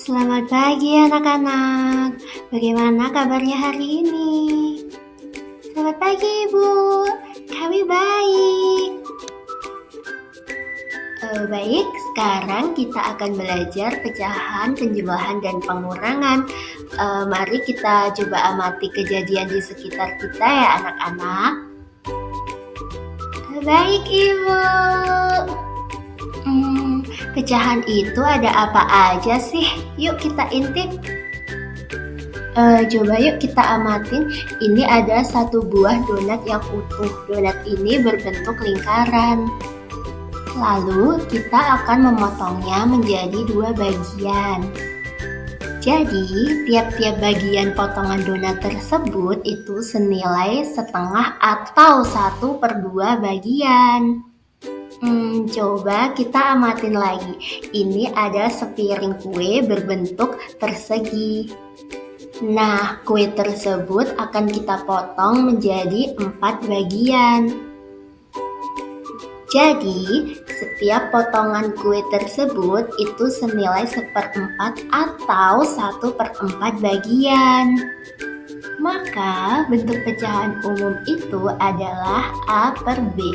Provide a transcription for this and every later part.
Selamat pagi anak-anak. Bagaimana kabarnya hari ini? Selamat pagi Ibu. Kami baik. Baik, sekarang kita akan belajar pecahan, penjumlahan, dan pengurangan. Mari kita coba amati kejadian di sekitar kita ya anak-anak. Baik Ibu. Pecahan itu ada apa aja sih? Yuk kita intip. Coba yuk kita amatin. Ini ada satu buah donat yang utuh. Donat ini berbentuk lingkaran. Lalu kita akan memotongnya menjadi 2 bagian. Jadi tiap-tiap bagian potongan donat tersebut itu senilai setengah atau 1/2 bagian. Coba kita amatin lagi. Ini ada sepiring kue berbentuk persegi. Nah, kue tersebut akan kita potong menjadi 4 bagian. Jadi, setiap potongan kue tersebut itu senilai 1/4 atau 1/4 bagian. Maka, bentuk pecahan umum itu adalah A per B.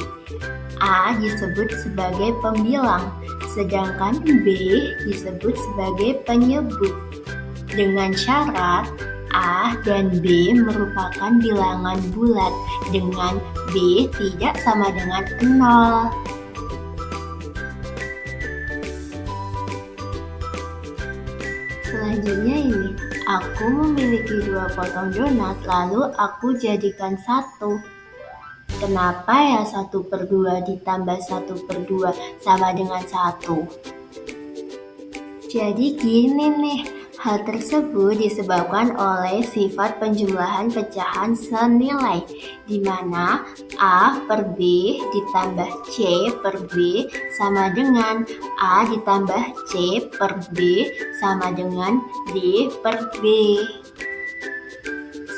A disebut sebagai pembilang, sedangkan B disebut sebagai penyebut. Dengan syarat A dan B merupakan bilangan bulat dengan B tidak sama dengan 0. Selanjutnya ini, aku memiliki 2 potong donat lalu aku jadikan 1. Kenapa ya 1/2 ditambah 1/2 sama dengan 1? Jadi gini nih, hal tersebut disebabkan oleh sifat penjumlahan pecahan senilai, di mana A per B ditambah C per B sama dengan A ditambah C per B sama dengan D per B.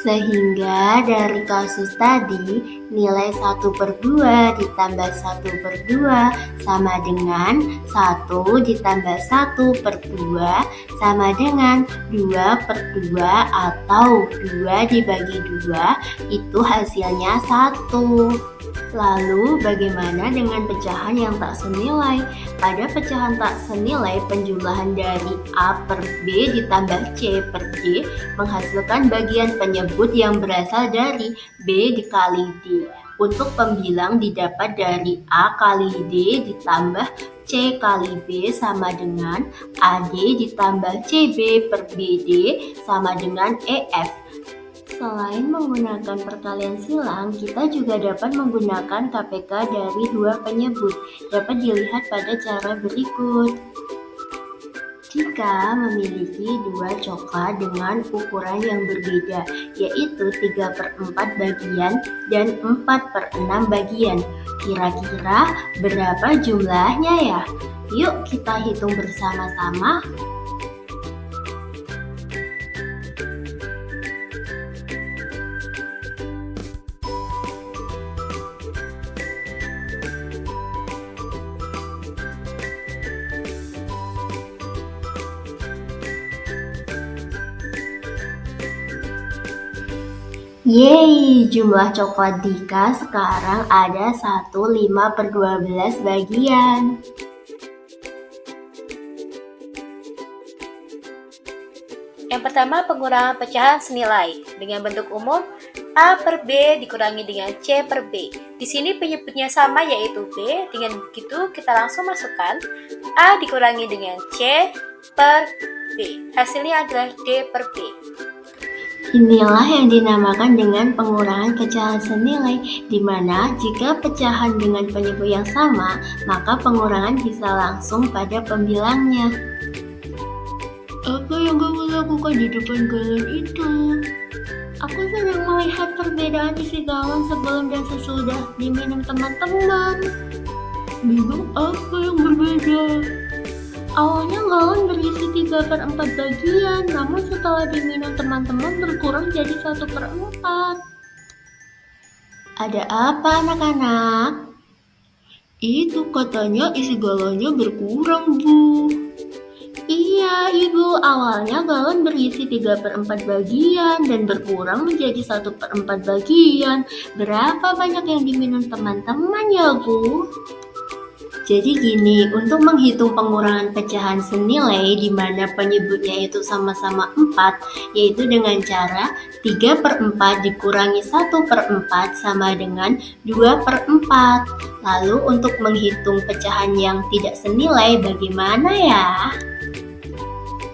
Sehingga dari kasus tadi, nilai 1/2 ditambah 1/2 sama dengan 1 ditambah 1/2 sama dengan 2/2 atau 2 dibagi 2 itu hasilnya 1. Lalu bagaimana dengan pecahan yang tak senilai? Pada pecahan tak senilai, penjumlahan dari A per B ditambah C per D menghasilkan bagian penyebut yang berasal dari B dikali D. Untuk pembilang didapat dari A kali D ditambah C kali B sama dengan AD ditambah CB per BD sama dengan EF. Selain menggunakan perkalian silang, kita juga dapat menggunakan KPK dari 2 penyebut. Dapat dilihat pada cara berikut. Jika memiliki 2 coklat dengan ukuran yang berbeda, yaitu 3/4 bagian dan 4/6 bagian, kira-kira berapa jumlahnya ya? Yuk kita hitung bersama-sama. Yeay, jumlah coklat Dika sekarang ada 1/5/12 bagian. Yang pertama, pengurangan pecahan senilai dengan bentuk umum A per B dikurangi dengan C per B. Di sini penyebutnya sama yaitu B. Dengan begitu kita langsung masukkan A dikurangi dengan C per B. Hasilnya adalah D per B. Inilah yang dinamakan dengan pengurangan pecahan senilai, di mana jika pecahan dengan penyebut yang sama, maka pengurangan bisa langsung pada pembilangnya. Apa yang kamu lakukan di depan galon itu? Aku sedang melihat perbedaan isi galon sebelum dan sesudah diminum teman-teman. Bingung apa yang berbeda? Awalnya galon berisi 3/4 bagian, namun setelah diminum teman-teman berkurang jadi 1/4. Ada apa anak-anak? Itu katanya isi galonnya berkurang, Bu. Iya, Iya, Ibu. Awalnya galon berisi 3/4 bagian dan berkurang menjadi 1/4 bagian. Berapa banyak yang diminum teman-teman ya, Bu? Jadi gini, untuk menghitung pengurangan pecahan senilai di mana penyebutnya itu sama-sama 4, yaitu dengan cara 3/4 dikurangi 1/4 sama dengan 2/4. Lalu untuk menghitung pecahan yang tidak senilai bagaimana ya?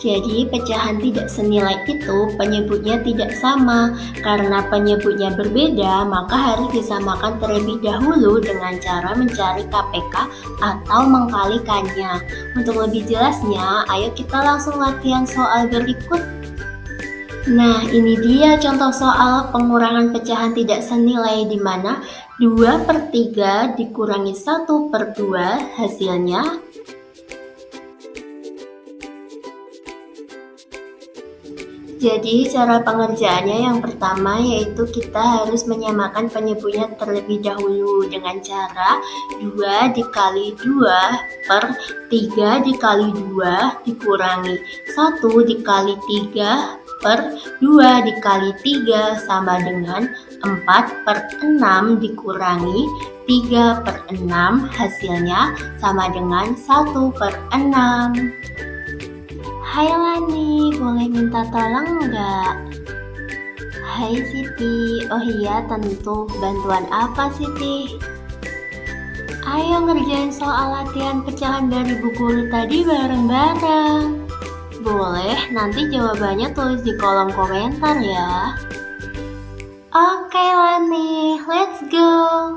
Jadi pecahan tidak senilai itu penyebutnya tidak sama. Karena penyebutnya berbeda, maka harus disamakan terlebih dahulu dengan cara mencari KPK atau mengkalikannya. Untuk lebih jelasnya, ayo kita langsung latihan soal berikut. Nah, ini dia contoh soal pengurangan pecahan tidak senilai di mana 2/3 dikurangi 1/2 hasilnya. Jadi cara pengerjaannya yang pertama yaitu kita harus menyamakan penyebutnya terlebih dahulu dengan cara 2 dikali 2 per 3 dikali 2 dikurangi 1 dikali 3 per 2 dikali 3 sama dengan 4/6 dikurangi 3/6 hasilnya sama dengan 1/6. Hai Lani, boleh minta tolong nggak? Hai Siti, oh iya tentu, bantuan apa Siti? Ayo ngerjain soal latihan pecahan dari buku lu tadi bareng-bareng. Boleh, nanti jawabannya tulis di kolom komentar ya. Oke Lani, let's go.